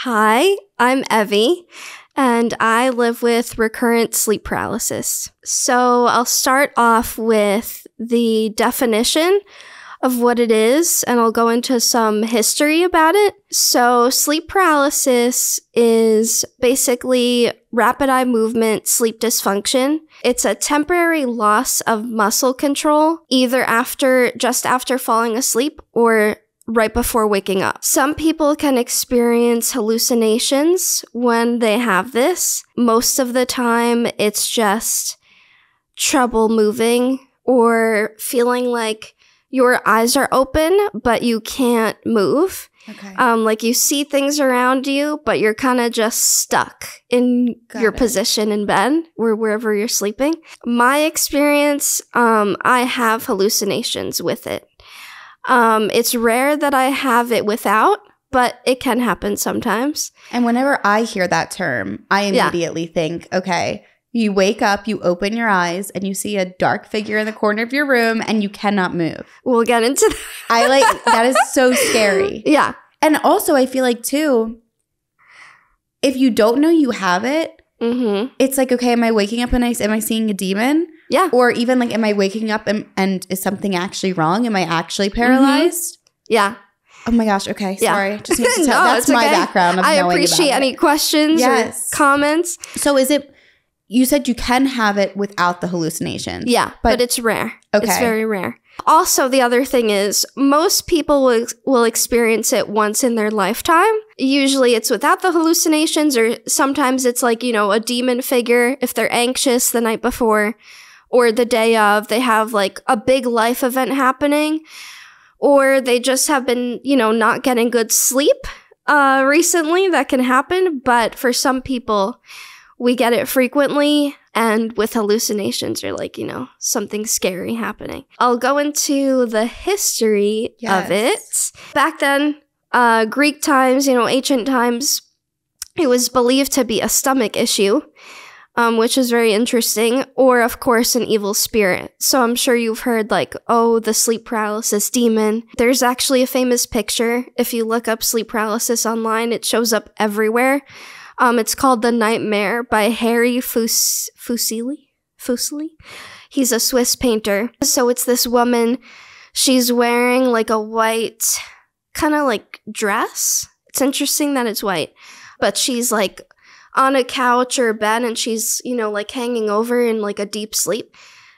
Hi, I'm Evie, and I live with recurrent sleep paralysis. So I'll start off with the definition of what it is, and I'll go into some history about it. So sleep paralysis is basically rapid eye movement sleep dysfunction. It's a temporary loss of muscle control, either just after falling asleep or right before waking up. Some people can experience hallucinations when they have this. Most of the time, it's just trouble moving or feeling like your eyes are open, but you can't move. Okay. Like you see things around you, but you're kind of just stuck in your position in bed or wherever you're sleeping. My experience, I have hallucinations with it. It's rare that I have it without, but it can happen sometimes. And whenever I hear that term, I immediately think, okay, you wake up, you open your eyes, and you see a dark figure in the corner of your room, and you cannot move. We'll get into that. That is so scary. Yeah. And also, I feel like, too, if you don't know you have it, it's like, okay, am I waking up and am I seeing a demon? Yeah. Or even like, am I waking up and is something actually wrong? Am I actually paralyzed? Yeah. Oh my gosh. Okay. Yeah. Sorry. Just need to tell. No, That's my background of knowing about it. I appreciate any questions or comments. So you said you can have it without the hallucinations. Yeah, but it's rare. Okay. It's very rare. Also, the other thing is most people will experience it once in their lifetime. Usually it's without the hallucinations, or sometimes it's like, a demon figure if they're anxious the night before or the day of. They have like a big life event happening, or they just have been, not getting good sleep recently. That can happen. But for some people, we get it frequently, and with hallucinations or like, something scary happening. I'll go into the history of it. Back then, Greek times, ancient times, it was believed to be a stomach issue, which is very interesting, or of course an evil spirit. So I'm sure you've heard like, oh, the sleep paralysis demon. There's actually a famous picture. If you look up sleep paralysis online, it shows up everywhere. It's called The Nightmare by Harry Fuseli. He's a Swiss painter. So it's this woman. She's wearing like a white kind of like dress. It's interesting that it's white. But she's like on a couch or a bed, and she's, like hanging over in like a deep sleep.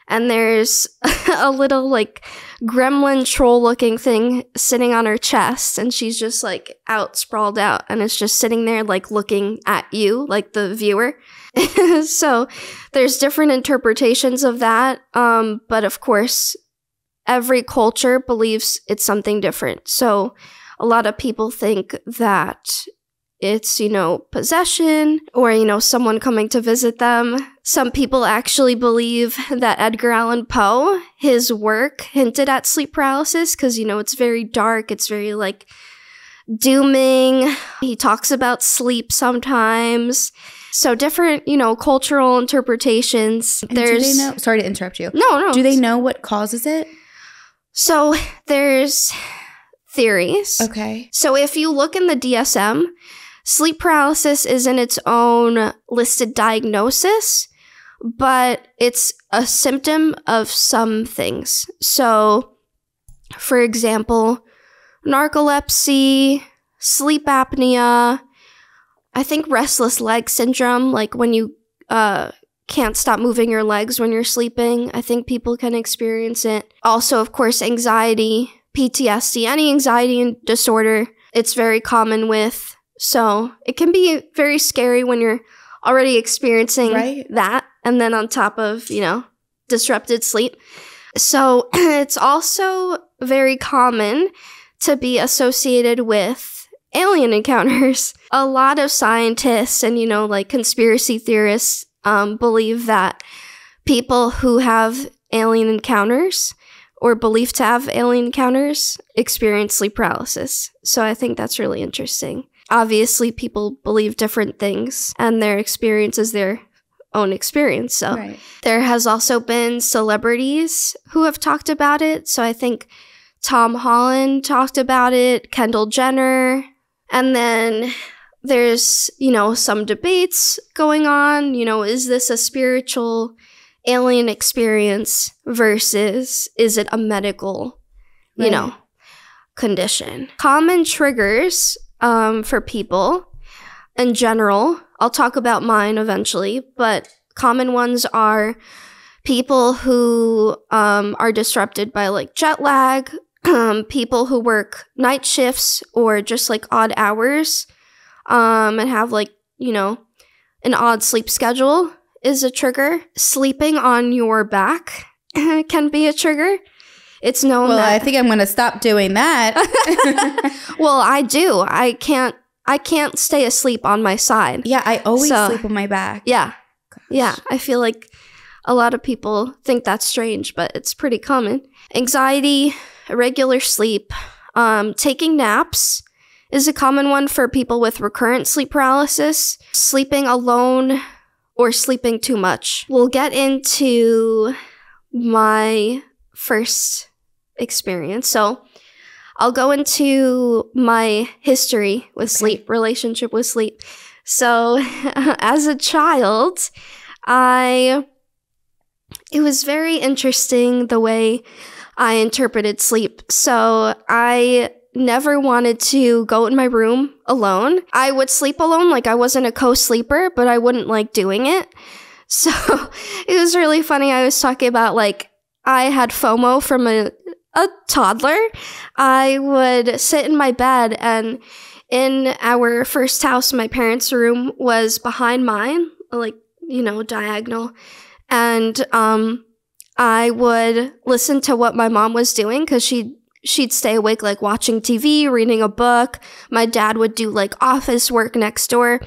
And there's a little like gremlin troll looking thing sitting on her chest, and she's just like sprawled out, and it's just sitting there like looking at you, like the viewer. So there's different interpretations of that. But of course, every culture believes it's something different. So a lot of people think that it's, possession or, someone coming to visit them. Some people actually believe that Edgar Allan Poe, his work hinted at sleep paralysis because, it's very dark. It's very like dooming. He talks about sleep sometimes. So different, cultural interpretations. And do they know? Sorry to interrupt you. No. Do they know what causes it? So there's theories. Okay. So if you look in the DSM, sleep paralysis isn't its own listed diagnosis, but it's a symptom of some things. So, for example, narcolepsy, sleep apnea, I think restless leg syndrome, like when you can't stop moving your legs when you're sleeping. I think people can experience it. Also, of course, anxiety, PTSD, any anxiety disorder, it's very common with. So it can be very scary when you're already experiencing that, and then on top of, disrupted sleep. So it's also very common to be associated with alien encounters. A lot of scientists and, like conspiracy theorists believe that people who have alien encounters or believed to have alien encounters experience sleep paralysis. So I think that's really interesting. Obviously, people believe different things, and their experience is their own experience. So there has also been celebrities who have talked about it. So I think Tom Holland talked about it, Kendall Jenner, and then there's, some debates going on. Is this a spiritual alien experience versus is it a medical, condition? Common triggers for people in general, I'll talk about mine eventually, but common ones are people who are disrupted by like jet lag, people who work night shifts or just like odd hours, and have like, an odd sleep schedule is a trigger. Sleeping on your back can be a trigger. It's known that— I think I'm going to stop doing that. Well, I do. I can't stay asleep on my side. Yeah, I always sleep on my back. Yeah. Gosh. Yeah, I feel like a lot of people think that's strange, but it's pretty common. Anxiety, irregular sleep, taking naps is a common one for people with recurrent sleep paralysis. Sleeping alone or sleeping too much. We'll get into my first experience. So I'll go into my history with sleep, relationship with sleep. So as a child, it was very interesting the way I interpreted sleep. So I never wanted to go in my room alone. I would sleep alone, like I wasn't a co-sleeper, but I wouldn't like doing it. So it was really funny. I was talking about like I had FOMO from a toddler. I would sit in my bed, and in our first house, my parents' room was behind mine, like, diagonal. And I would listen to what my mom was doing because she'd stay awake, like watching TV, reading a book. My dad would do like office work next door.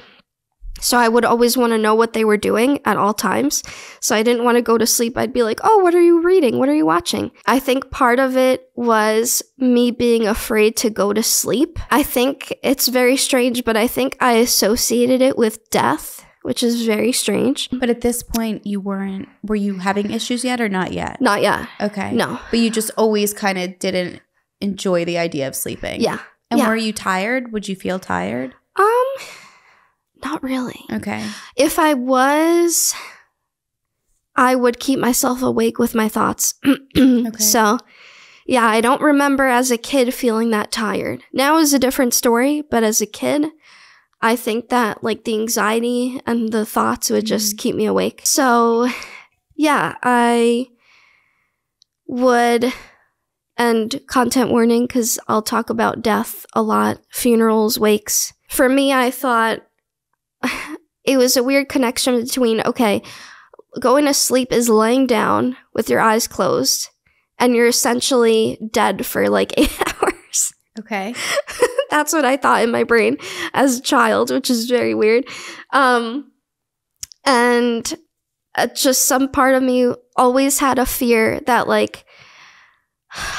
So I would always want to know what they were doing at all times. So I didn't want to go to sleep. I'd be like, oh, what are you reading? What are you watching? I think part of it was me being afraid to go to sleep. I think it's very strange, but I think I associated it with death, which is very strange. But at this point, were you having issues yet or not yet? Not yet. Okay. No. But you just always kind of didn't enjoy the idea of sleeping. Yeah. And were you tired? Would you feel tired? Not really. Okay. If I was, I would keep myself awake with my thoughts. Okay. So, yeah, I don't remember as a kid feeling that tired. Now is a different story, but as a kid, I think that like the anxiety and the thoughts would just keep me awake. So, yeah, I would, and content warning, because I'll talk about death a lot, funerals, wakes. For me, I thought it was a weird connection between, okay, going to sleep is laying down with your eyes closed, and you're essentially dead for like 8 hours. Okay. That's what I thought in my brain as a child, which is very weird. And just some part of me always had a fear that like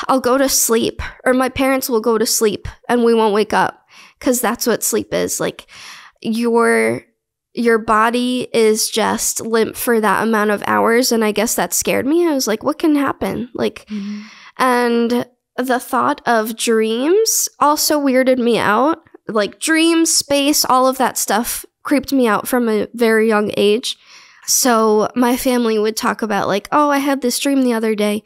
I'll go to sleep, or my parents will go to sleep and we won't wake up, because that's what sleep is. Like your body is just limp for that amount of hours, and I guess that scared me. I was like, what can happen? Like, and the thought of dreams also weirded me out. Like dreams, space, all of that stuff creeped me out from a very young age. So my family would talk about like, oh, I had this dream the other day.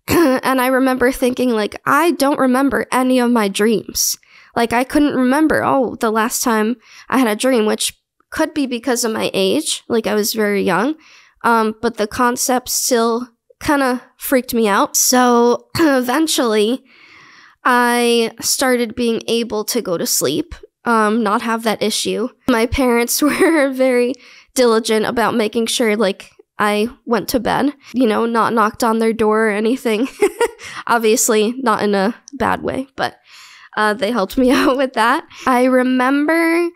And I remember thinking like, I don't remember any of my dreams. Like I couldn't remember, the last time I had a dream, which could be because of my age. Like I was very young. But the concept still kind of freaked me out. So eventually I started being able to go to sleep, not have that issue. My parents were very diligent about making sure like I went to bed, not knocked on their door or anything. Obviously not in a bad way, but they helped me out with that. I remember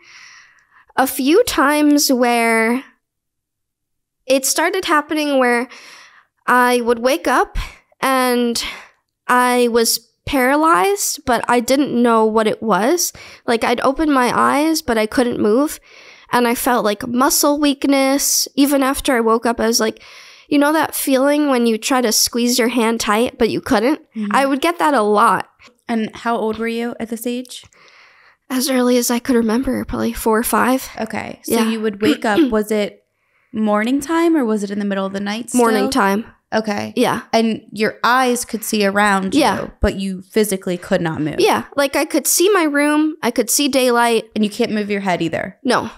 a few times where it started happening where I would wake up and I was paralyzed, but I didn't know what it was. Like I'd open my eyes, but I couldn't move. And I felt like muscle weakness. Even after I woke up, I was like, that feeling when you try to squeeze your hand tight, but you couldn't? I would get that a lot. And how old were you at this age? As early as I could remember, probably 4 or 5. Okay. So you would wake up. Was it morning time or was it in the middle of the night still? Morning time. Okay. Yeah. And your eyes could see around you, but you physically could not move. Yeah. Like I could see my room. I could see daylight. And you can't move your head either? No.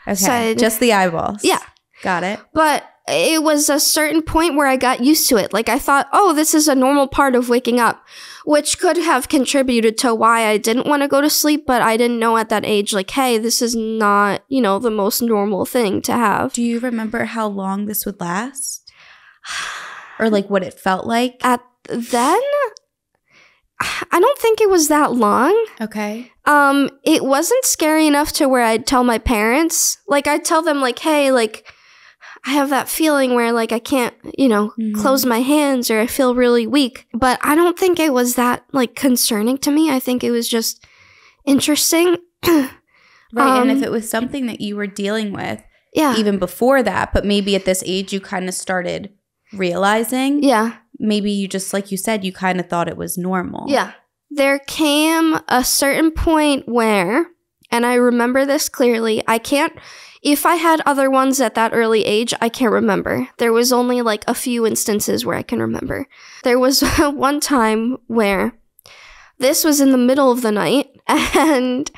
Okay. So just the eyeballs. Yeah. Got it. But it was a certain point where I got used to it. Like I thought, oh, this is a normal part of waking up, which could have contributed to why I didn't want to go to sleep. But I didn't know at that age, like, hey, this is not, the most normal thing to have. Do you remember how long this would last? Or like what it felt like? At then, I don't think it was that long. Okay. It wasn't scary enough to where I'd tell my parents. Like I'd tell them like, hey, like I have that feeling where like I can't, close my hands or I feel really weak. But I don't think it was that like concerning to me. I think it was just interesting. Right. And if it was something that you were dealing with even before that, but maybe at this age you kind of started realizing. Yeah. Maybe you just, like you said, you kind of thought it was normal. Yeah. There came a certain point where, and I remember this clearly, if I had other ones at that early age, I can't remember. There was only like a few instances where I can remember. There was one time where this was in the middle of the night and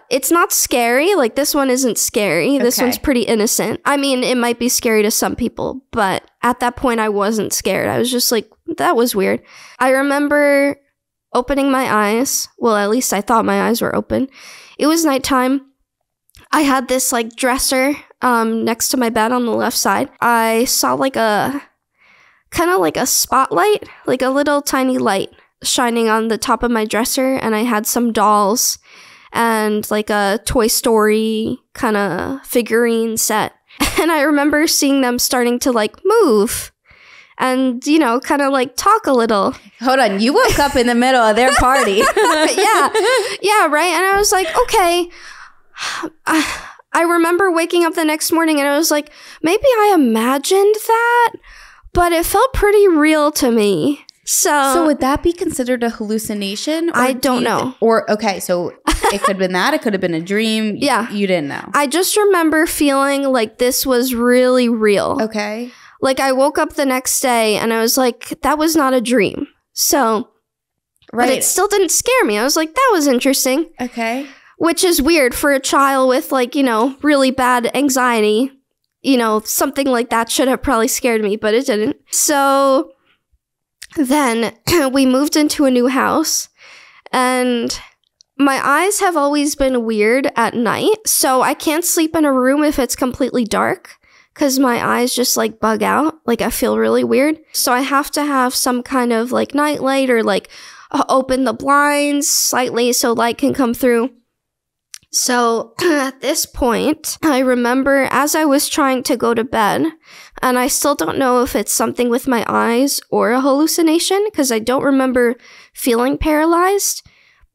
it's not scary. Like this one isn't scary. This one's pretty innocent. I mean, it might be scary to some people, but at that point I wasn't scared. I was just like, that was weird. I remember opening my eyes. Well, at least I thought my eyes were open. It was nighttime. I had this like dresser next to my bed on the left side. I saw like a kind of like a spotlight, like a little tiny light shining on the top of my dresser, and I had some dolls and like a Toy Story kind of figurine set. And I remember seeing them starting to like move and, kind of like talk a little. Hold on, you woke up in the middle of their party. Yeah, right? And I was like, okay. I remember waking up the next morning and I was like, maybe I imagined that, but it felt pretty real to me. So would that be considered a hallucination? I don't know. So it could have been that. It could have been a dream. Yeah. You didn't know. I just remember feeling like this was really real. Okay. Like I woke up the next day and I was like, that was not a dream. So, right. But it still didn't scare me. I was like, that was interesting. Okay. Which is weird for a child with like, really bad anxiety. Something like that should have probably scared me, but it didn't. So then we moved into a new house and my eyes have always been weird at night. So I can't sleep in a room if it's completely dark because my eyes just like bug out. Like I feel really weird. So I have to have some kind of like night light or like open the blinds slightly so light can come through. So at this point, I remember as I was trying to go to bed, and I still don't know if it's something with my eyes or a hallucination because I don't remember feeling paralyzed,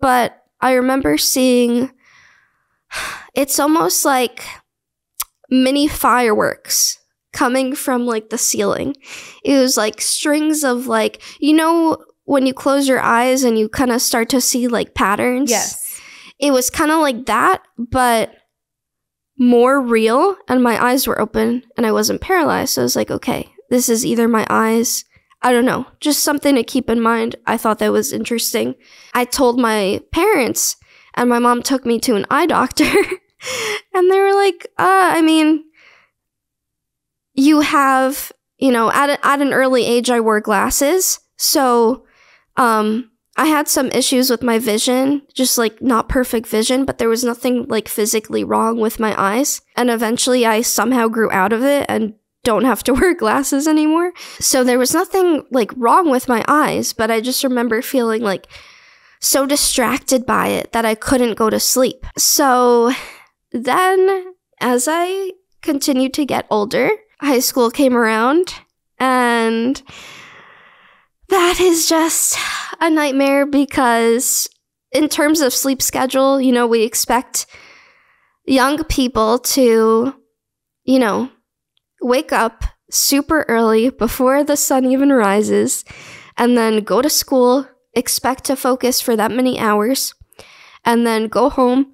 but I remember seeing, it's almost like mini fireworks coming from like the ceiling. It was like strings of like, when you close your eyes and you kind of start to see like patterns? Yes. It was kind of like that, but more real, and my eyes were open, and I wasn't paralyzed. So I was like, okay, this is either my eyes. I don't know. Just something to keep in mind. I thought that was interesting. I told my parents, and my mom took me to an eye doctor, and they were like, you have, at an early age, I wore glasses, so, I had some issues with my vision, just like not perfect vision, but there was nothing like physically wrong with my eyes. And eventually I somehow grew out of it and don't have to wear glasses anymore. So there was nothing like wrong with my eyes, but I just remember feeling like so distracted by it that I couldn't go to sleep. So then as I continued to get older, high school came around and that is just a nightmare because in terms of sleep schedule, we expect young people to, wake up super early before the sun even rises and then go to school, expect to focus for that many hours. and then go home,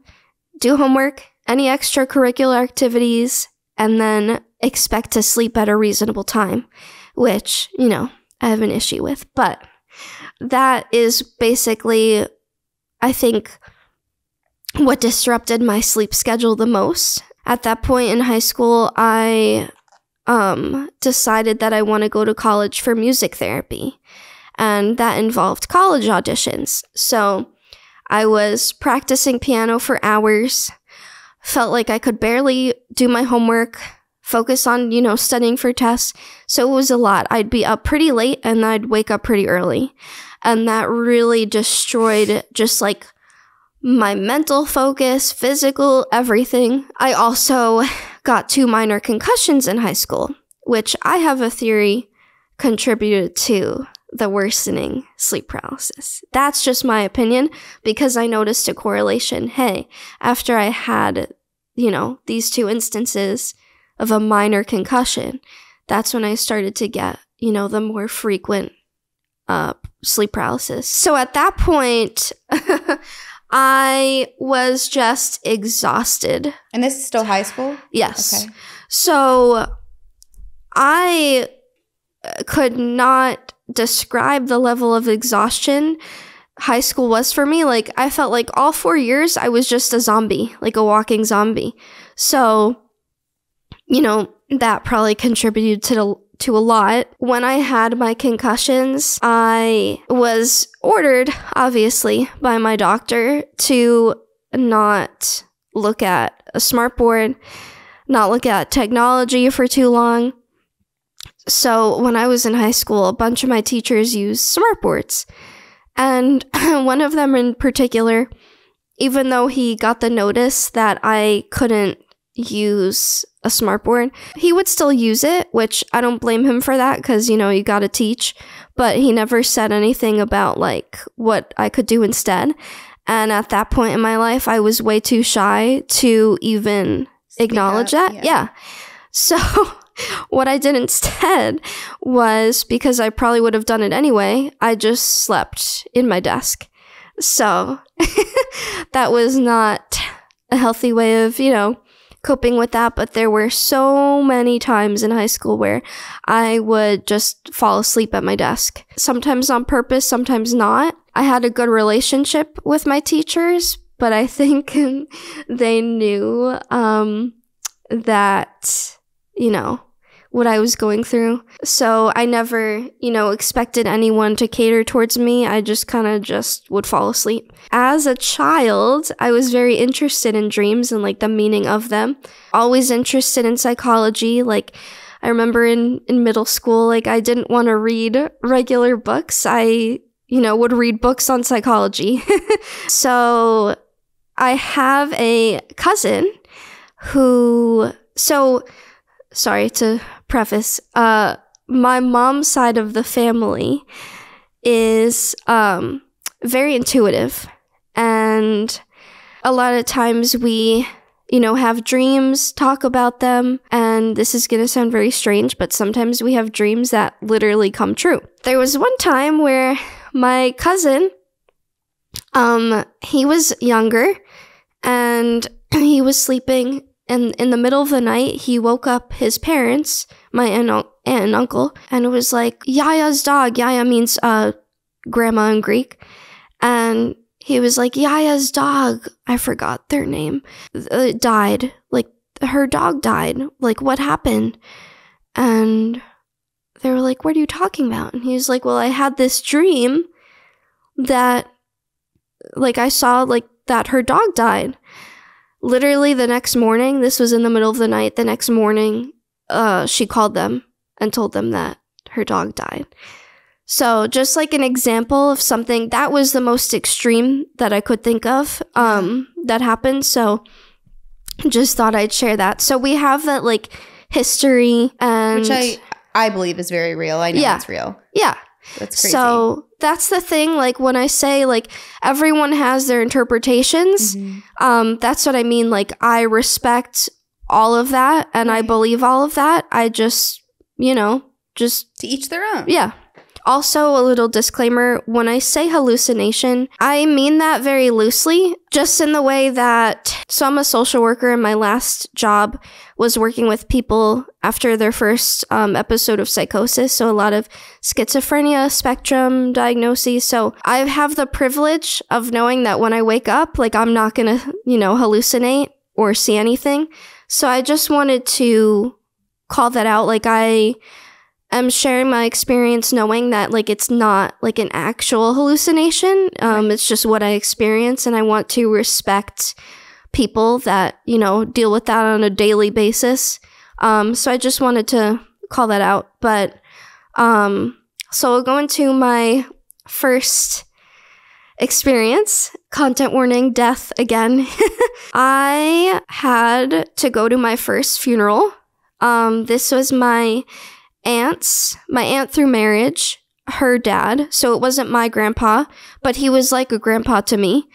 do homework, any extracurricular activities, and then expect to sleep at a reasonable time, which, you know, I have an issue with. But that is basically, I think, what disrupted my sleep schedule the most. At that point in high school, I decided that I want to go to college for music therapy, and that involved college auditions. So I was practicing piano for hours, felt like I could barely do my homework, focus on, you know, studying for tests. So it was a lot. I'd be up pretty late and I'd wake up pretty early. And that really destroyed just like my mental focus, physical, everything. I also got 2 minor concussions in high school, which I have a theory contributed to the worsening sleep paralysis. That's just my opinion, because I noticed a correlation. Hey, after I had, you know, these 2 instances of a minor concussion, that's when I started to get, you know, the more frequent sleep paralysis. So at that point, I was just exhausted. And this is still high school? Yes. Okay. So I could not describe the level of exhaustion high school was for me. Like, I felt like all 4 years I was just a zombie, like a walking zombie. So, you know, that probably contributed to a lot. When I had my concussions, I was ordered, obviously, by my doctor to not look at a smartboard, not look at technology for too long. So when I was in high school, a bunch of my teachers used smartboards. And one of them in particular, even though he got the notice that I couldn't use a smartboard, he would still use it, which I don't blame him for that, because, you know, you gotta teach. But he never said anything about, like, what I could do instead. And at that point in my life, I was way too shy to even acknowledge that. Yeah. So what I did instead was, because I probably would have done it anyway, I just slept in my desk. So that was not a healthy way of, you know, coping with that. But there were so many times in high school where I would just fall asleep at my desk, sometimes on purpose, sometimes not. I had a good relationship with my teachers, but I think they knew that, you know, what I was going through. So I never, you know, expected anyone to cater towards me. I just kind of just would fall asleep. As a child, I was very interested in dreams and like the meaning of them. Always interested in psychology. Like, I remember in middle school, like, I didn't want to read regular books. I, you know, would read books on psychology. So I have a cousin who, so sorry to preface, my mom's side of the family is very intuitive, and a lot of times we, you know, have dreams, talk about them, and this is gonna sound very strange, but sometimes we have dreams that literally come true. There was one time where my cousin, he was younger, and he was sleeping. And in the middle of the night, he woke up his parents, my aunt and uncle, and it was like, Yaya's dog. Yaya means grandma in Greek. And he was like, Yaya's dog, I forgot their name, died. Like, her dog died. Like, what happened? And they were like, what are you talking about? And he was like, well, I had this dream that, like, I saw, like, that her dog died. Literally the next morning, this was in the middle of the night, the next morning, she called them and told them that her dog died. So just like an example of something, that was the most extreme that I could think of that happened. So just thought I'd share that. So we have that like history, and which I believe is very real. I know it's real. Yeah. That's crazy. So that's the thing, like when I say like everyone has their interpretations, that's what I mean. Like, I respect all of that and I believe all of that. I just, you know, just to each their own. Yeah. Also, a little disclaimer, when I say hallucination, I mean that very loosely, just in the way that, so I'm a social worker and my last job was working with people after their first episode of psychosis, so a lot of schizophrenia spectrum diagnoses. So I have the privilege of knowing that when I wake up, like I'm not gonna, hallucinate or see anything. So I just wanted to call that out. Like I'm sharing my experience knowing that like it's not like an actual hallucination. It's just what I experience, and I want to respect people that, deal with that on a daily basis. So I just wanted to call that out. But so we'll go into my first experience. Content warning, death again. I had to go to my first funeral. This was my aunt through marriage, her dad. So it wasn't my grandpa, but he was like a grandpa to me,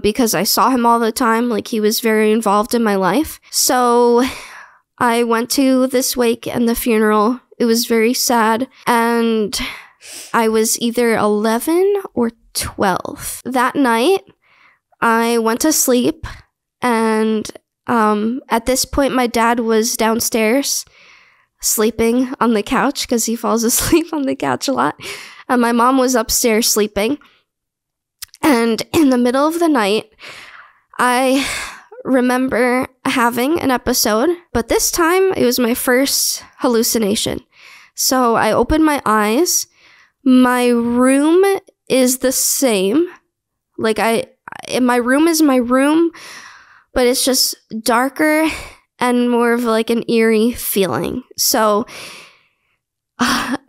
because I saw him all the time. Like he was very involved in my life. So I went to this wake and the funeral. It was very sad. And I was either 11 or 12. That night, I went to sleep. And at this point, my dad was downstairs sleeping on the couch because he falls asleep on the couch a lot. And my mom was upstairs sleeping. And in the middle of the night, I remember having an episode, but this time it was my first hallucination. So I opened my eyes. My room is the same. Like my room is my room, but it's just darker and more of like an eerie feeling. So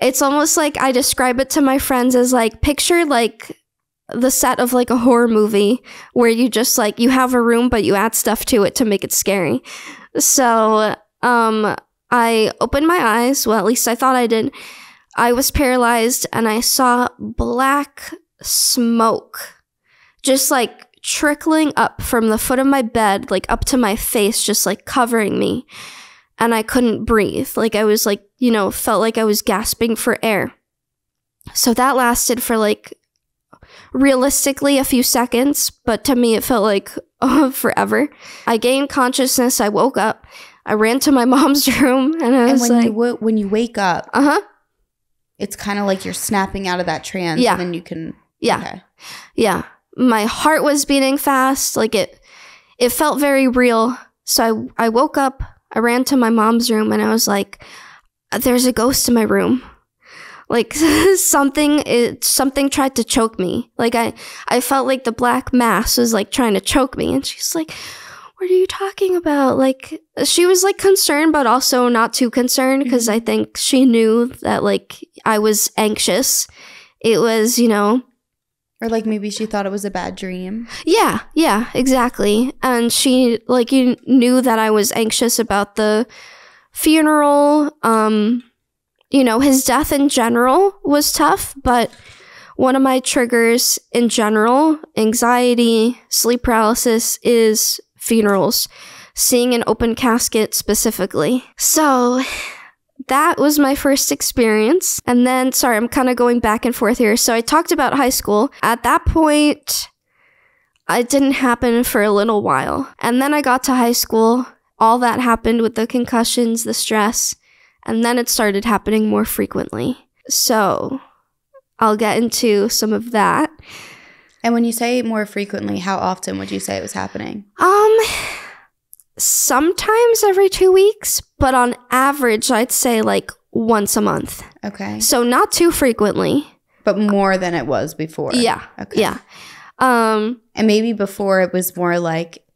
it's almost like I describe it to my friends as like, picture like the set of like a horror movie where you just like, you have a room, but you add stuff to it to make it scary. So I opened my eyes. Well, at least I thought I did. I was paralyzed and I saw black smoke just like trickling up from the foot of my bed, like up to my face, just like covering me. And I couldn't breathe. Like I was like, felt like I was gasping for air. So that lasted for like realistically a few seconds, but to me it felt like forever. I gained consciousness. I woke up. I ran to my mom's room and I was when you wake up, it's kind of like you're snapping out of that trance. Yeah. And then you can. Yeah. Okay. Yeah. My heart was beating fast. Like it felt very real. So I woke up, I ran to my mom's room and I was like, there's a ghost in my room. Like something tried to choke me. Like I felt like the black mass was like trying to choke me. And she's like, what are you talking about? Like she was like concerned, but also not too concerned because I think she knew that like I was anxious. It was, Or like maybe she thought it was a bad dream. Yeah, exactly. And she like knew that I was anxious about the funeral. His death in general was tough, but one of my triggers in general, anxiety, sleep paralysis, is funerals. Seeing an open casket specifically. So that was my first experience. And then, sorry, I'm kind of going back and forth here. So I talked about high school. At that point, it didn't happen for a little while. And then I got to high school. All that happened with the concussions, the stress. And then it started happening more frequently. So I'll get into some of that. And when you say more frequently, how often would you say it was happening? Sometimes every 2 weeks, but on average, I'd say like once a month. Okay. So not too frequently. But more than it was before. Yeah. Okay. Yeah. And maybe before it was more like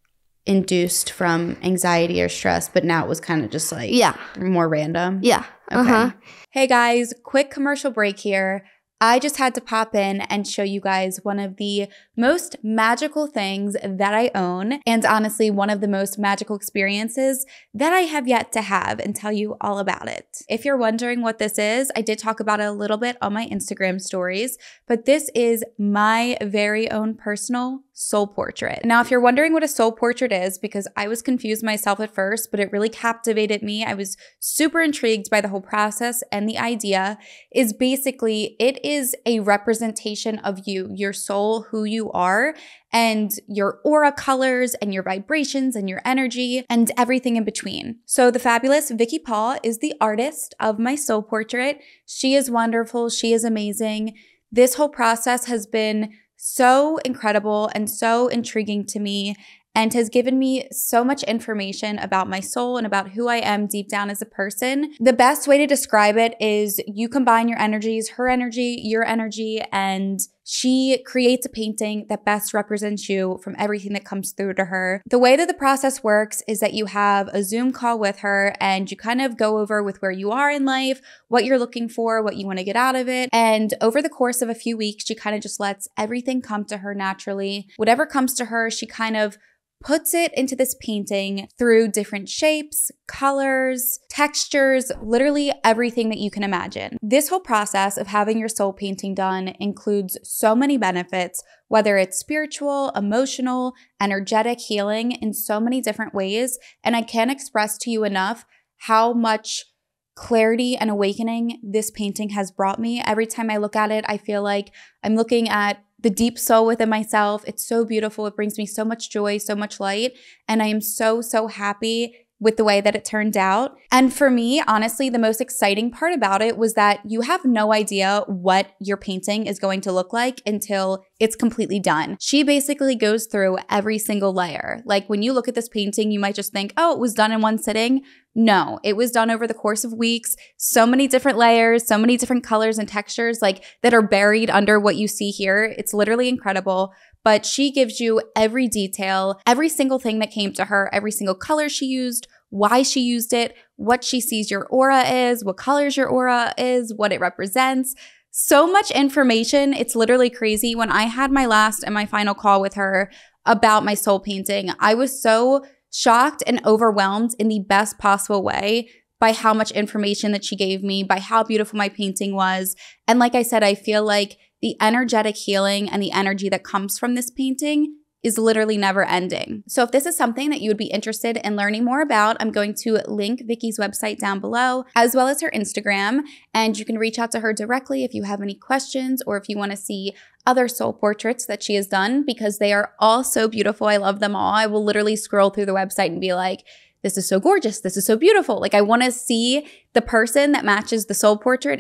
induced from anxiety or stress, but now it was kind of just like more random. Yeah. Okay. Hey guys, quick commercial break here. I just had to pop in and show you guys one of the most magical things that I own, and honestly, one of the most magical experiences that I have yet to have, and tell you all about it. If you're wondering what this is, I did talk about it a little bit on my Instagram stories, but this is my very own personal soul portrait. Now, if you're wondering what a soul portrait is, because I was confused myself at first, but it really captivated me. I was super intrigued by the whole process, and the idea is basically it is a representation of you, your soul, who you are, and your aura colors and your vibrations and your energy and everything in between. So the fabulous Vicky Paul is the artist of my soul portrait. She is wonderful. She is amazing. This whole process has been so incredible and so intriguing to me, and has given me so much information about my soul and about who I am deep down as a person. The best way to describe it is you combine your energies, her energy, your energy, and she creates a painting that best represents you from everything that comes through to her. The way that the process works is that you have a Zoom call with her and you kind of go over with where you are in life, what you're looking for, what you want to get out of it. And over the course of a few weeks, she kind of just lets everything come to her naturally. Whatever comes to her, she kind of puts it into this painting through different shapes, colors, textures, literally everything that you can imagine. This whole process of having your soul painting done includes so many benefits, whether it's spiritual, emotional, energetic healing in so many different ways. And I can't express to you enough how much clarity and awakening this painting has brought me. Every time I look at it, I feel like I'm looking at the deep soul within myself. It's so beautiful. It brings me so much joy, so much light. And I am so, so happy with the way that it turned out. And for me, honestly, the most exciting part about it was that you have no idea what your painting is going to look like until it's completely done. She basically goes through every single layer. Like when you look at this painting, you might just think, oh, it was done in one sitting. No, it was done over the course of weeks. So many different layers, so many different colors and textures like that are buried under what you see here. It's literally incredible. But she gives you every detail, every single thing that came to her, every single color she used, why she used it, what she sees your aura is, what colors your aura is, what it represents. So much information. It's literally crazy. When I had my last and my final call with her about my soul painting, I was so shocked and overwhelmed in the best possible way by how much information that she gave me, by how beautiful my painting was. And like I said, I feel like the energetic healing and the energy that comes from this painting is literally never ending. So if this is something that you would be interested in learning more about, I'm going to link Vicky's website down below, as well as her Instagram, and you can reach out to her directly if you have any questions or if you want to see other soul portraits that she has done, because they are all so beautiful. I love them all. I will literally scroll through the website and be like, this is so gorgeous. This is so beautiful. Like I want to see the person that matches the soul portrait.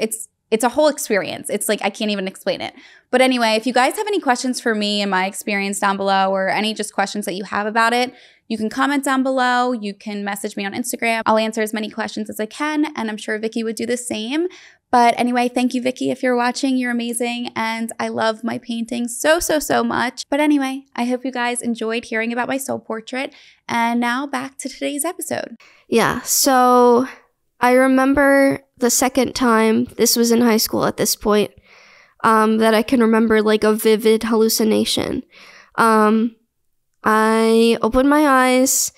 It's a whole experience. It's like, I can't even explain it. But anyway, if you guys have any questions for me and my experience down below, or any just questions that you have about it, you can comment down below. You can message me on Instagram. I'll answer as many questions as I can, and I'm sure Vicky would do the same. But anyway, thank you, Vicky. If you're watching, you're amazing, and I love my paintings so, so, so much. But anyway, I hope you guys enjoyed hearing about my soul portrait. And now back to today's episode. Yeah, so I remember the second time, this was in high school at this point, that I can remember like a vivid hallucination. I opened my eyes.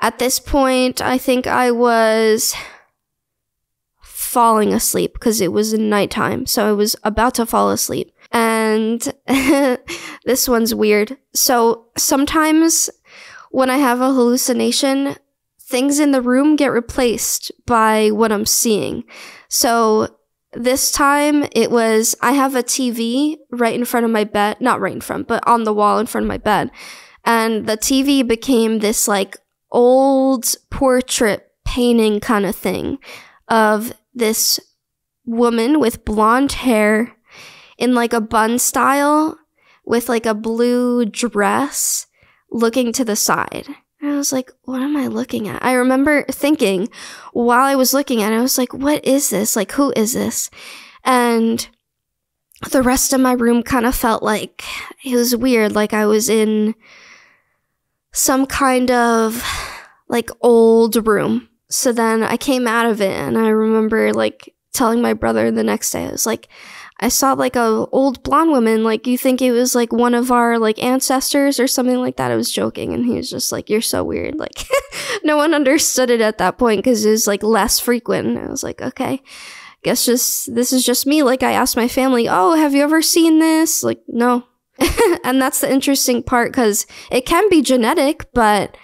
At this point, I think I was falling asleep because it was nighttime. So I was about to fall asleep. And this one's weird. So sometimes when I have a hallucination, things in the room get replaced by what I'm seeing. So this time it was, I have a TV right in front of my bed, not right in front, but on the wall in front of my bed. And the TV became this like old portrait painting kind of thing of this woman with blonde hair in like a bun style with like a blue dress looking to the side. And I was like, what am I looking at? I remember thinking while I was looking at it, I was like, what is this? Like, who is this? And the rest of my room kind of felt like it was weird. Like I was in some kind of like old room. So then I came out of it and I remember like telling my brother the next day, I was like, I saw like a old blonde woman, like you think it was like one of our like ancestors or something like that. I was joking and he was just like, you're so weird. Like no one understood it at that point because it was like less frequent. I was like, okay, guess this is just me. Like I asked my family, oh, have you ever seen this? Like, no. And that's the interesting part, because it can be genetic, but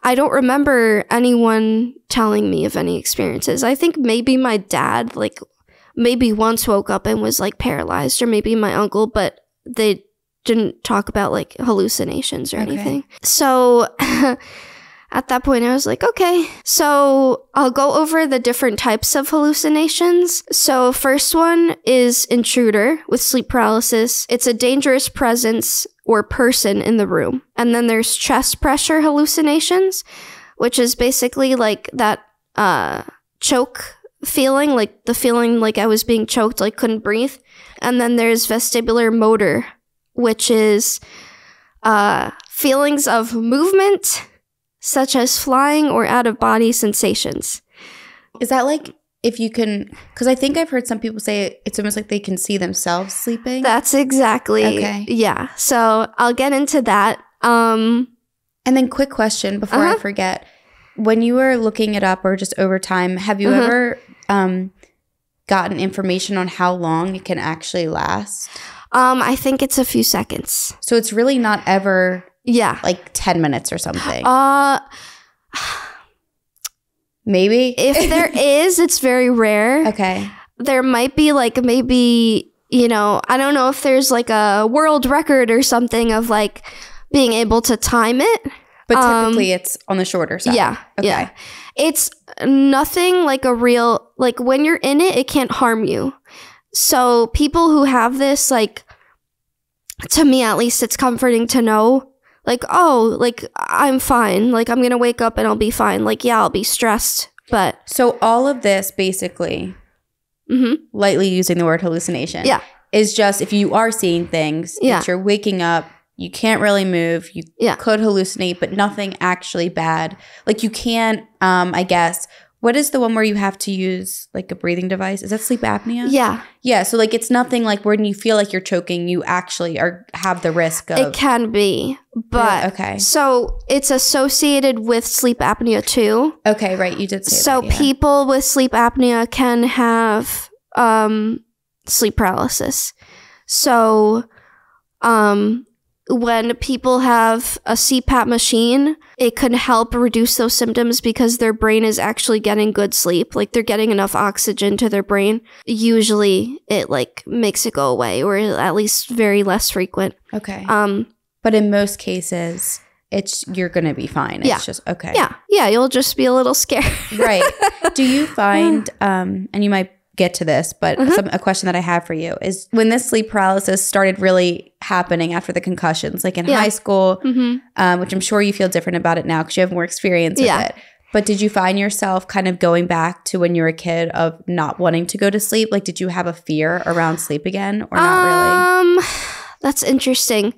I don't remember anyone telling me of any experiences. I think maybe my dad, like, maybe once woke up and was, like, paralyzed, or maybe my uncle, but they didn't talk about, like, hallucinations or anything. So at that point, I was like, okay. So I'll go over the different types of hallucinations. So first one is intruder with sleep paralysis. It's a dangerous presence or person in the room. And then there's chest pressure hallucinations, which is basically like that choke feeling, like the feeling like I was being choked, like couldn't breathe. And then there's vestibular motor, which is feelings of movement, such as flying or out-of-body sensations. Is that like, if you can, because I think I've heard some people say it's almost like they can see themselves sleeping? That's exactly. Okay. Yeah. So I'll get into that. And then quick question before I forget. When you were looking it up, or just over time, have you ever gotten information on how long it can actually last? I think it's a few seconds. So it's really not ever... Yeah. Like 10 minutes or something. Maybe? If there is, it's very rare. Okay. There might be like, maybe, you know, I don't know if there's like a world record or something of like being able to time it. But typically it's on the shorter side. Yeah. Okay. Yeah. It's nothing like a real, like when you're in it, it can't harm you. So people who have this, like, to me at least, it's comforting to know, like, oh, like, I'm fine. Like, I'm going to wake up and I'll be fine. Like, yeah, I'll be stressed, but... So all of this, basically, lightly using the word hallucination, is just if you are seeing things, that you're waking up, you can't really move, you could hallucinate, but nothing actually bad. Like, you can't, I guess... What is the one where you have to use like a breathing device? Is that sleep apnea? Yeah. Yeah. So like it's nothing like when you feel like you're choking, you actually have the risk of... It can be, but... Okay. So it's associated with sleep apnea too. Okay, right. You did say that. So people with sleep apnea can have sleep paralysis. So when people have a CPAP machine, it can help reduce those symptoms because their brain is actually getting good sleep. Like they're getting enough oxygen to their brain. Usually it like makes it go away, or at least very less frequent. Okay. But in most cases, you're going to be fine. It's just, okay. Yeah. Yeah. You'll just be a little scared. Right. Do you find, and you might get to this, but a question that I have for you is, when this sleep paralysis started really happening after the concussions, like in high school, which I'm sure you feel different about it now because you have more experience with it. But did you find yourself kind of going back to when you were a kid of not wanting to go to sleep? Like, did you have a fear around sleep again, or not really? That's interesting.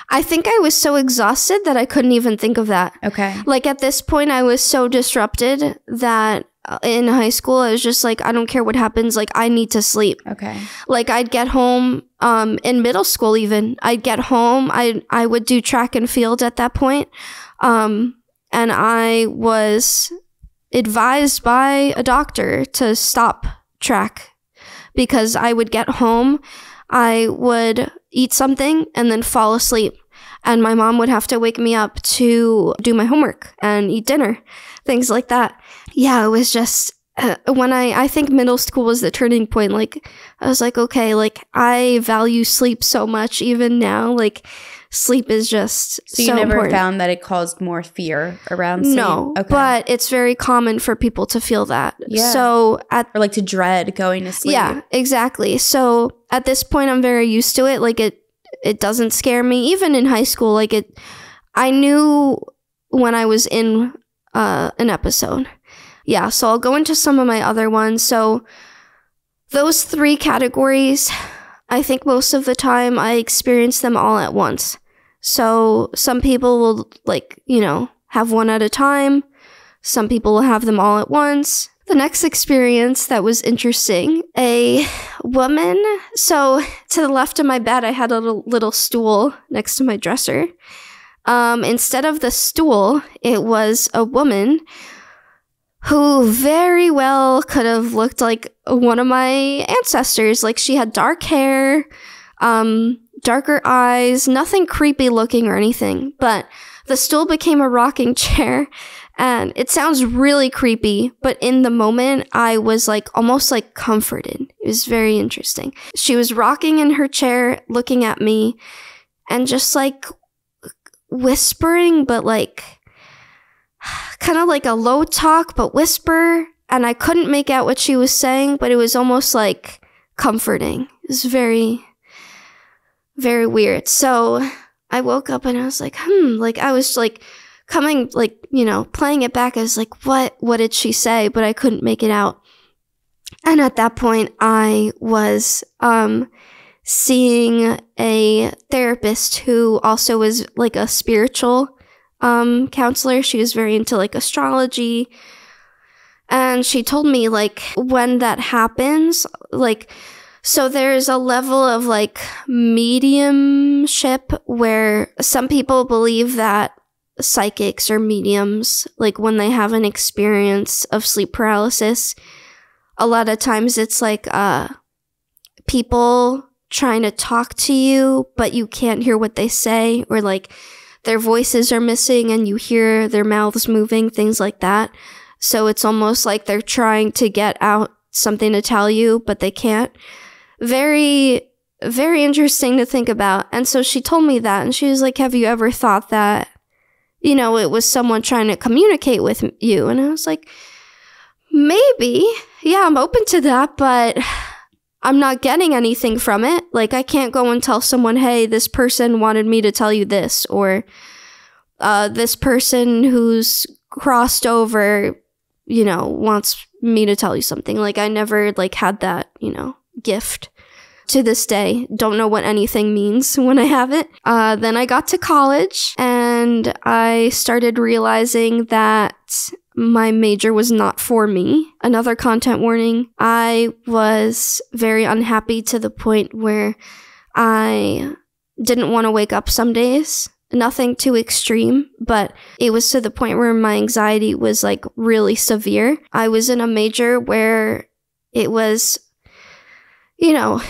I think I was so exhausted that I couldn't even think of that. Okay. Like at this point, I was so disrupted that in high school, I was just like, I don't care what happens. Like, I need to sleep. Okay. Like, I'd get home, in middle school even, I'd get home, I would do track and field at that point. And I was advised by a doctor to stop track because I would get home, I would eat something and then fall asleep. And my mom would have to wake me up to do my homework and eat dinner, things like that. Yeah, it was just, when I think middle school was the turning point. Like, I was like, okay, like, I value sleep so much even now. Like, sleep is just so you never important. Found that it caused more fear around sleep? No, okay. But it's very common for people to feel that. Yeah. So or like to dread going to sleep. Yeah, exactly. So at this point, I'm very used to it. Like, it doesn't scare me. Even in high school, like, I knew when I was in an episode. Yeah, so I'll go into some of my other ones. So those 3 categories, I think most of the time I experience them all at once. So some people will, like, you know, have one at a time. Some people will have them all at once. The next experience that was interesting, a woman, so to the left of my bed, I had a little stool next to my dresser. Instead of the stool, it was a woman who very well could have looked like one of my ancestors. Like, she had dark hair, darker eyes, nothing creepy looking or anything, but the stool became a rocking chair. And it sounds really creepy, but in the moment, I was like almost like comforted. It was very interesting. She was rocking in her chair, looking at me, and just like whispering, but like kind of like a low talk, but whisper. And I couldn't make out what she was saying, but it was almost like comforting. It was very, very weird. So I woke up and I was like, like I was like coming, like, you know, playing it back. I was like, what did she say? But I couldn't make it out. And at that point, I was seeing a therapist who also was like a spiritual counselor. She was very into like astrology. And she told me like when that happens, like, so there's a level of like mediumship where some people believe that psychics or mediums, like when they have an experience of sleep paralysis, a lot of times it's like people trying to talk to you, but you can't hear what they say, or like their voices are missing and you hear their mouths moving, things like that. So it's almost like they're trying to get out something to tell you, but they can't. Very, very interesting to think about. And so she told me that, and she was like, have you ever thought that, you know, it was someone trying to communicate with you? And I was like, maybe. Yeah, I'm open to that, but I'm not getting anything from it. Like, I can't go and tell someone, hey, this person wanted me to tell you this, or this person who's crossed over, you know, wants me to tell you something. Like, I never, like, had that, you know, gift. To this day, don't know what anything means when I have it. Then I got to college and I started realizing that my major was not for me. Another content warning. I was very unhappy to the point where I didn't want to wake up some days. Nothing too extreme, but it was to the point where my anxiety was like really severe. I was in a major where it was, you know,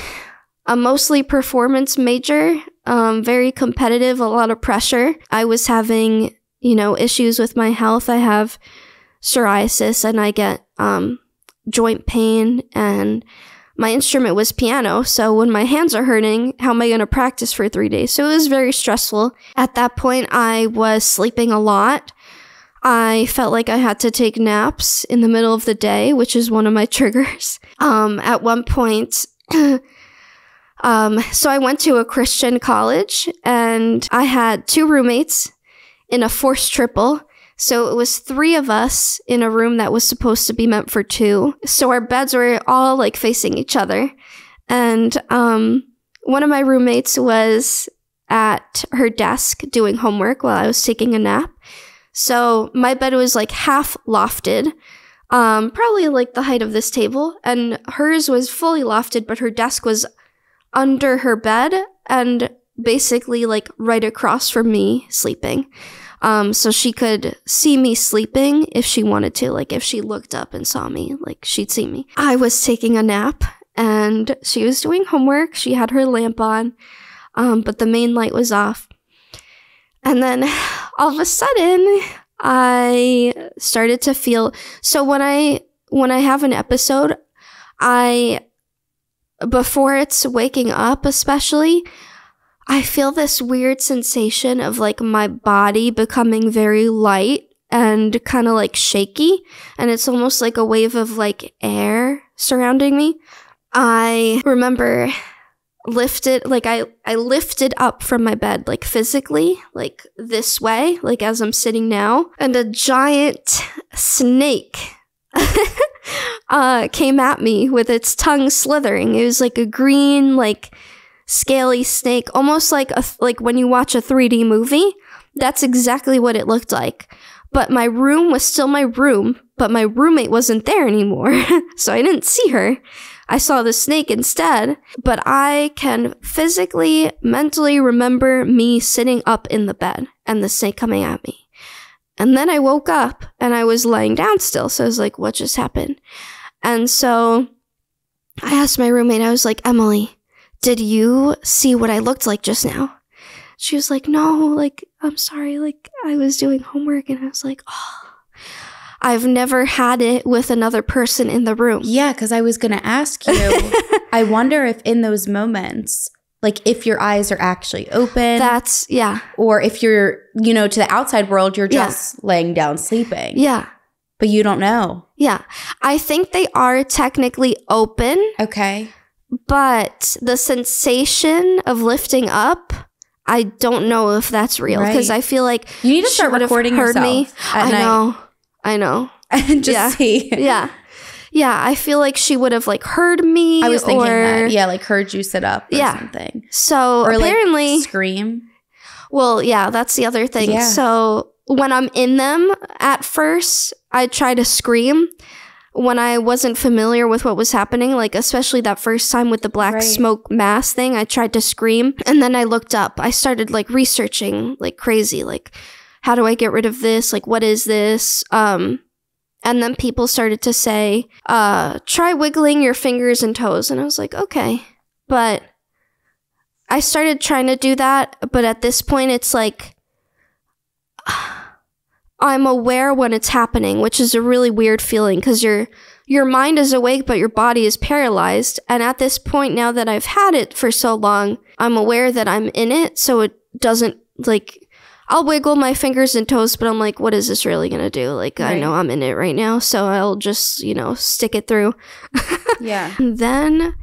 a mostly performance major, very competitive, a lot of pressure. I was having, you know, issues with my health. I have psoriasis and I get joint pain, and my instrument was piano. So when my hands are hurting, how am I going to practice for 3 days? So it was very stressful. At that point, I was sleeping a lot. I felt like I had to take naps in the middle of the day, which is one of my triggers. At one point, so I went to a Christian college and I had 2 roommates in a forced triple. So it was 3 of us in a room that was supposed to be meant for 2. So our beds were all like facing each other. And one of my roommates was at her desk doing homework while I was taking a nap. So my bed was like half lofted, probably like the height of this table. And hers was fully lofted, but her desk was under her bed and basically like right across from me sleeping. So she could see me sleeping if she wanted to. Like if she looked up and saw me, like she'd see me. I was taking a nap and she was doing homework. She had her lamp on, but the main light was off. And then all of a sudden I started to feel, so when I have an episode, before it's waking up especially, I feel this weird sensation of like my body becoming very light and kind of like shaky. And it's almost like a wave of like air surrounding me. I remember I lifted up from my bed, like physically, like this way, like as I'm sitting now. And a giant snake came at me with its tongue slithering. It was like a green, like scaly snake, almost like when you watch a 3D movie. That's exactly what it looked like. But my room was still my room, but my roommate wasn't there anymore. So I didn't see her. I saw the snake instead, but I can physically, mentally remember me sitting up in the bed and the snake coming at me. And then I woke up and I was laying down still. So I was like, what just happened? And so I asked my roommate, I was like, Emily, did you see what I looked like just now? She was like, no, like, I'm sorry, like, I was doing homework. And I was like, oh, I've never had it with another person in the room. Yeah, because I was going to ask you, I wonder if in those moments, like, if your eyes are actually open. Yeah. Or if you're, you know, to the outside world, you're just laying down sleeping. Yeah. But you don't know. Yeah. I think they are technically open. Okay. But the sensation of lifting up, I don't know if that's real. Because I feel like you need to start recording yourself me. at night. I know. And just see. Yeah. Yeah, I feel like she would have like heard me. I was thinking that. Yeah, like heard you sit up or something. So or apparently like scream. Well, yeah, that's the other thing. Yeah. So when I'm in them at first, I try to scream. When I wasn't familiar with what was happening, like especially that first time with the black smoke mass thing, I tried to scream. And then I looked up. I started like researching like crazy, like how do I get rid of this? Like what is this? And then people started to say, try wiggling your fingers and toes. And I was like, okay. But I started trying to do that. But at this point, it's like, I'm aware when it's happening, which is a really weird feeling because your mind is awake, but your body is paralyzed. And at this point, now that I've had it for so long, I'm aware that I'm in it. So it doesn't like... I'll wiggle my fingers and toes, but I'm like, what is this really going to do? Like, I know I'm in it right now, so I'll just, you know, stick it through. Yeah. And then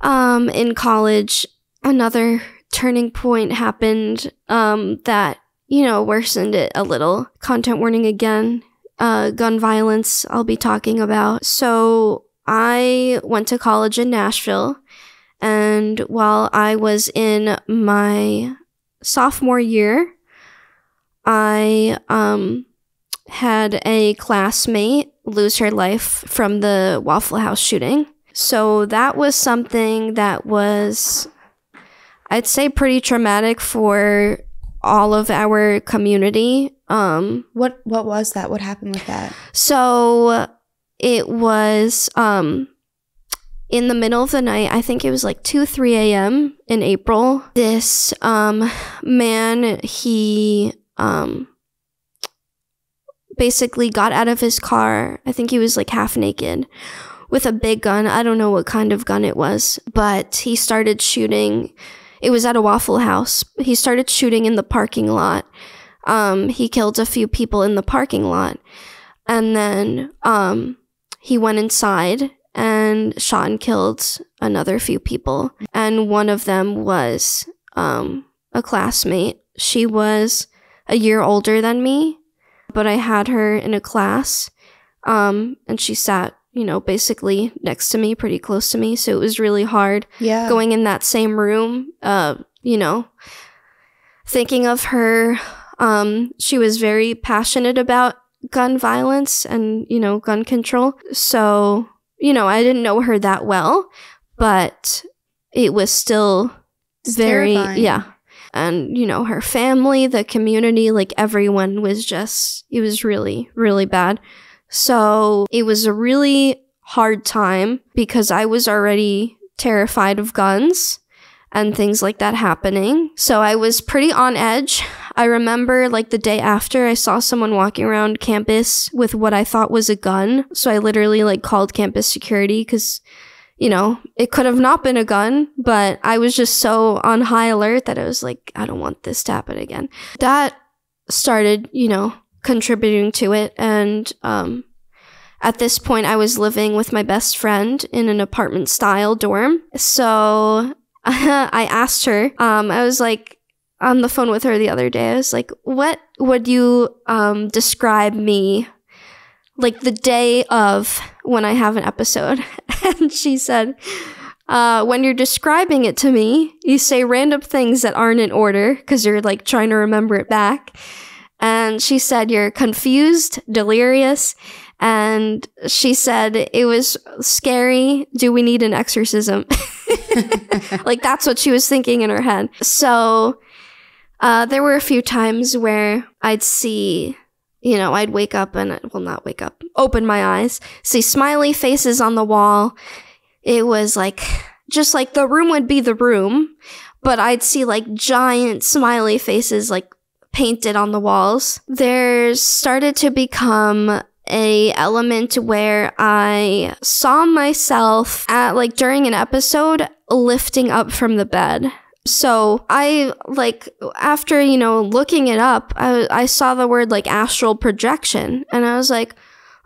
in college, another turning point happened that, you know, worsened it a little. Content warning again. Gun violence I'll be talking about. So I went to college in Nashville, and while I was in my sophomore year, I had a classmate lose her life from the Waffle House shooting. So that was something that was, I'd say, pretty traumatic for all of our community. What was that? What happened with that? So it was in the middle of the night. I think it was like 2-3 a.m. in April. This man, he basically got out of his car. I think he was like half naked with a big gun. I don't know what kind of gun it was, but he started shooting. It was at a Waffle House. He started shooting in the parking lot. He killed a few people in the parking lot. And then he went inside and shot and killed another few people. And one of them was a classmate. She was a year older than me, but I had her in a class, and she sat, you know, basically next to me, pretty close to me. So it was really hard going in that same room, you know, thinking of her. She was very passionate about gun violence and, you know, gun control. So, you know, I didn't know her that well, but it was still very, terrifying. And, you know, her family, the community, like everyone was just, it was really, really bad. So it was a really hard time because I was already terrified of guns and things like that happening. So I was pretty on edge. I remember like the day after I saw someone walking around campus with what I thought was a gun. So I literally like called campus security because, you know, it could have not been a gun, but I was just so on high alert that I was like, I don't want this to happen again. That started, you know, contributing to it. And at this point, I was living with my best friend in an apartment style dorm. So I asked her, I was like on the phone with her the other day. I was like, what would you describe me like the day of when I have an episode? And she said, when you're describing it to me, you say random things that aren't in order because you're like trying to remember it back. And she said, you're confused, delirious. And she said, it was scary. Do we need an exorcism? Like that's what she was thinking in her head. So there were a few times where I'd see, you know, I'd wake up and, well, not wake up, open my eyes, see smiley faces on the wall. It was like just like the room would be the room, but I'd see like giant smiley faces like painted on the walls. There's started to become a element where I saw myself at like during an episode lifting up from the bed. So I like after, you know, looking it up, I saw the word like astral projection and I was like,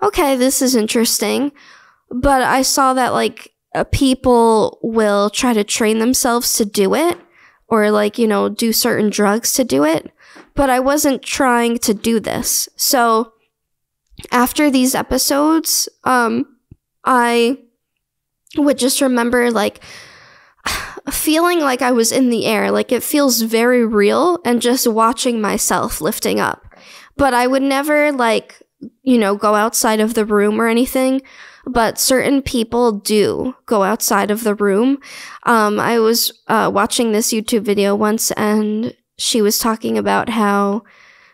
okay, this is interesting. But I saw that like people will try to train themselves to do it or like, you know, do certain drugs to do it. But I wasn't trying to do this. So after these episodes, I would just remember like feeling like I was in the air. Like it feels very real and just watching myself lifting up. But I would never like, you know, go outside of the room or anything. But certain people do go outside of the room. I was watching this YouTube video once and she was talking about how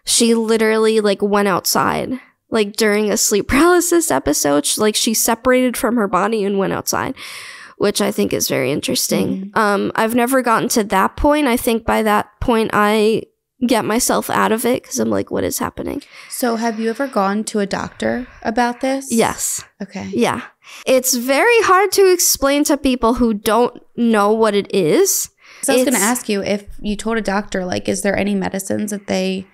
she literally like went outside like during a sleep paralysis episode. She separated from her body and went outside, which I think is very interesting. I've never gotten to that point. I think by that point I get myself out of it because I'm like, what is happening? So have you ever gone to a doctor about this? Yes. Okay. Yeah. It's very hard to explain to people who don't know what it is. So I was going to ask you if you told a doctor, like, is there any medicines that they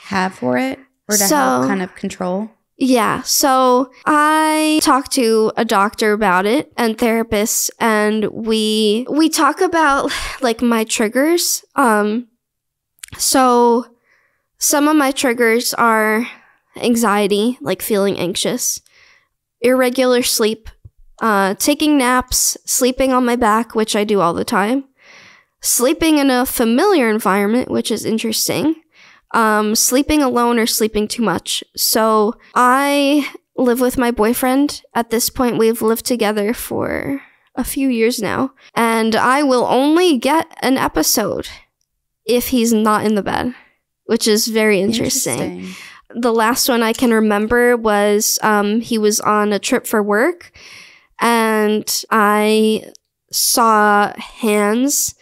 have for it or to help kind of control? Yeah. So I talked to a doctor about it and therapists, and we talk about like my triggers. So some of my triggers are anxiety, like feeling anxious, irregular sleep, taking naps, sleeping on my back, which I do all the time, sleeping in a familiar environment, which is interesting, sleeping alone or sleeping too much. So I live with my boyfriend. At this point, we've lived together for a few years now, and I will only get an episode if he's not in the bed, which is very interesting. The last one I can remember was he was on a trip for work, and I saw hands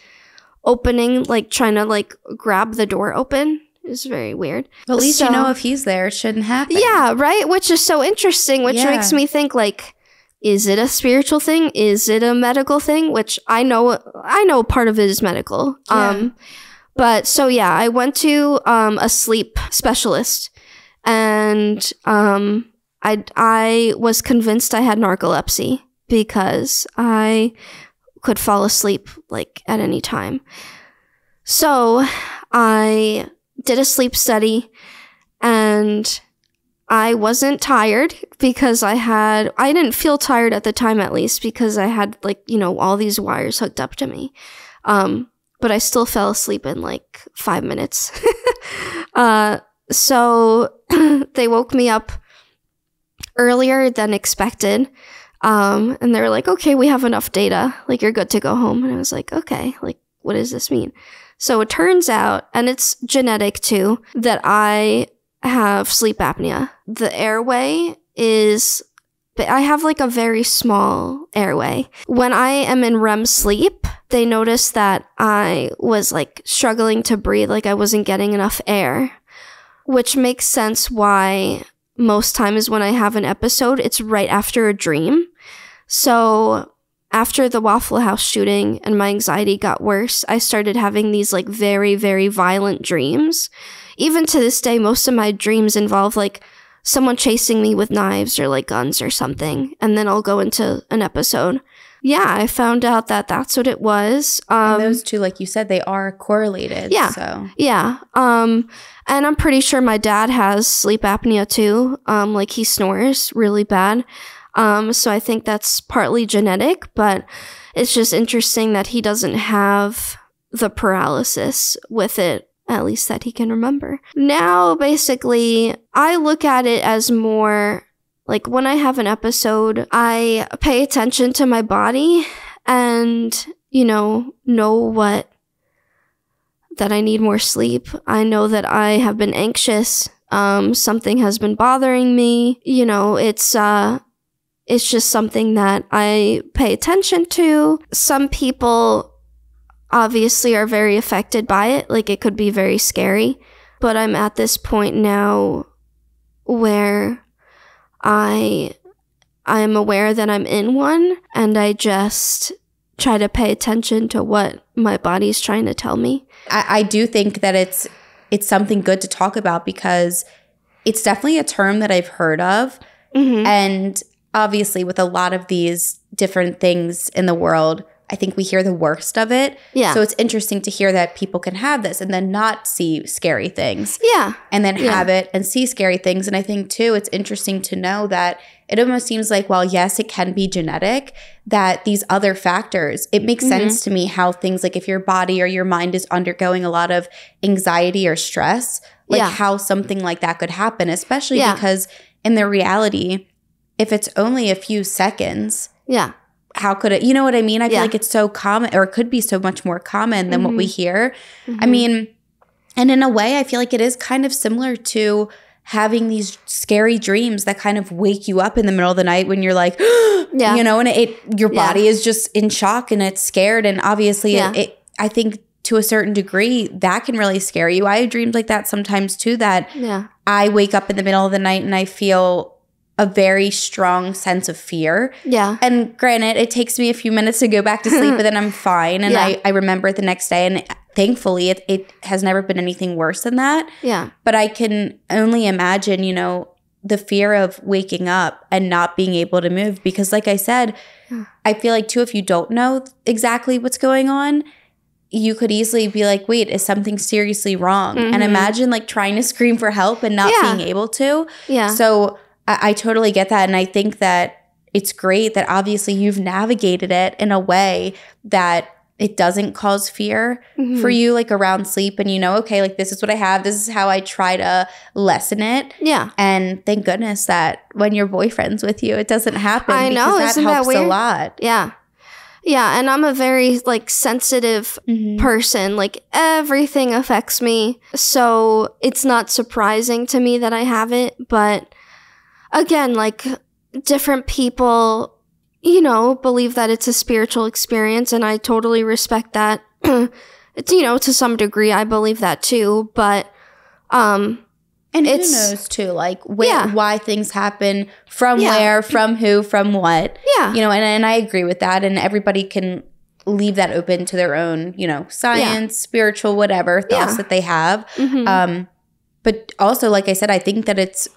opening, like trying to like grab the door open. It's very weird. But at least you know if he's there, it shouldn't happen. Yeah, right? Which is so interesting, which makes me think like, is it a spiritual thing? Is it a medical thing? Which I know part of it is medical. Yeah. But so yeah, I went to a sleep specialist, and I was convinced I had narcolepsy because I could fall asleep like at any time. So I did a sleep study, and I wasn't tired because I didn't feel tired at the time, at least, because I had like, you know, all these wires hooked up to me. But I still fell asleep in like 5 minutes. So they woke me up earlier than expected. And they were like, okay, we have enough data. Like, you're good to go home. And I was like, okay, like, what does this mean? So it turns out, and it's genetic too, that I have sleep apnea. The airway I have like a very small airway. When I am in REM sleep, they noticed that I was like struggling to breathe, like I wasn't getting enough air, which makes sense why most times when I have an episode, it's right after a dream. So after the Waffle House shooting and my anxiety got worse, I started having these like very, very violent dreams. Even to this day, most of my dreams involve like someone chasing me with knives or like guns or something. And then I'll go into an episode. Yeah, I found out that that's what it was. And those two, like you said, they are correlated. Yeah. So. Yeah. And I'm pretty sure my dad has sleep apnea too. Like he snores really bad. So I think that's partly genetic, but it's just interesting that he doesn't have the paralysis with it, at least that he can remember. Now, basically, I look at it as more like when I have an episode, I pay attention to my body and, you know what, that I need more sleep. I know that I have been anxious. Something has been bothering me. You know, it's it's just something that I pay attention to. Some people obviously are very affected by it. Like, it could be very scary. But I'm at this point now where I'm aware that I'm in one, and I just try to pay attention to what my body's trying to tell me. I do think that it's something good to talk about, because it's definitely a term that I've heard of. And obviously with a lot of these different things in the world, I think we hear the worst of it. Yeah. So it's interesting to hear that people can have this and then not see scary things. Yeah. And then have it and see scary things. And I think, too, it's interesting to know that it almost seems like, while, yes, it can be genetic, that these other factors, it makes sense to me how things like if your body or your mind is undergoing a lot of anxiety or stress, like how something like that could happen, especially because in the reality, if it's only a few seconds. Yeah. How could it, you know what I mean? I feel like it's so common, or it could be so much more common than what we hear. I mean, and in a way, I feel like it is kind of similar to having these scary dreams that kind of wake you up in the middle of the night when you're like, you know, and your body is just in shock and it's scared. And obviously, I think to a certain degree, that can really scare you. I have dreams like that sometimes too, that I wake up in the middle of the night and I feel a very strong sense of fear. Yeah. And granted, it takes me a few minutes to go back to sleep, but then I'm fine. And I remember it the next day. And thankfully, it has never been anything worse than that. Yeah. But I can only imagine, you know, the fear of waking up and not being able to move. Because like I said, I feel like too, if you don't know exactly what's going on, you could easily be like, wait, is something seriously wrong? And imagine like trying to scream for help and not being able to. Yeah. So I totally get that. And I think that it's great that obviously you've navigated it in a way that it doesn't cause fear for you, like around sleep. And you know, okay, like this is what I have. This is how I try to lessen it. Yeah. And thank goodness that when your boyfriend's with you, it doesn't happen. I know. Because that helps a lot. Yeah. Yeah. And I'm a very like sensitive person. Like everything affects me. So it's not surprising to me that I have it. But again, like different people, you know, believe that it's a spiritual experience, and I totally respect that. It's, you know, to some degree, I believe that too. But and who knows too, like why things happen, from where, from who, from what. Yeah, you know, and I agree with that. And everybody can leave that open to their own, you know, science, spiritual, whatever thoughts that they have. But also, like I said, I think that it's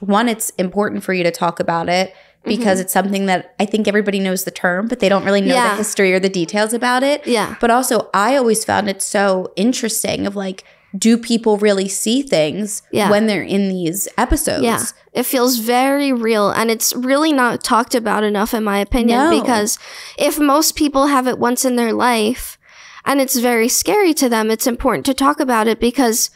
important for you to talk about it, because it's something that I think everybody knows the term, but they don't really know the history or the details about it. Yeah. But also, I always found it so interesting of like, do people really see things when they're in these episodes? Yeah. It feels very real, and it's really not talked about enough, in my opinion, because if most people have it once in their life and it's very scary to them, it's important to talk about it, because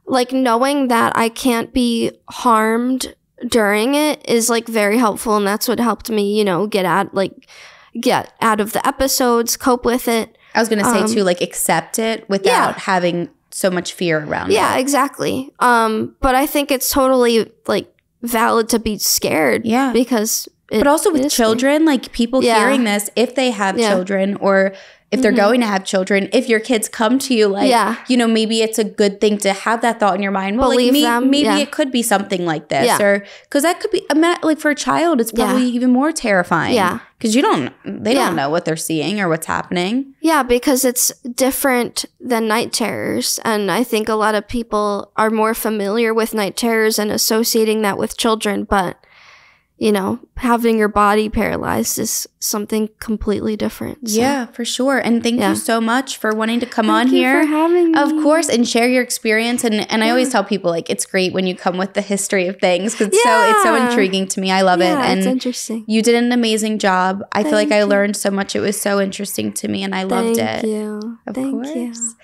like knowing that I can't be harmed during it is like very helpful. And that's what helped me, you know, get out of the episodes, cope with it. I was going to say too, like accept it without having so much fear around it. Yeah, exactly. But I think it's totally like valid to be scared. Yeah. Because but also with children, like people hearing this, if they have children, or if they're going to have children, if your kids come to you, like, you know, maybe it's a good thing to have that thought in your mind. Well, believe like them. Maybe it could be something like this, or because that could be like for a child, it's probably even more terrifying. Yeah, because they don't know what they're seeing or what's happening. Yeah, because it's different than night terrors, and I think a lot of people are more familiar with night terrors and associating that with children, but you know, having your body paralyzed is something completely different. So. Yeah, for sure. And thank you so much for wanting to come on here. Thank you for having me. Of course, and share your experience. And I always tell people, like, it's great when you come with the history of things, because it's so intriguing to me. I love it. And it's interesting. You did an amazing job. I feel like I learned so much. It was so interesting to me, and I loved it. Thank you. Of course.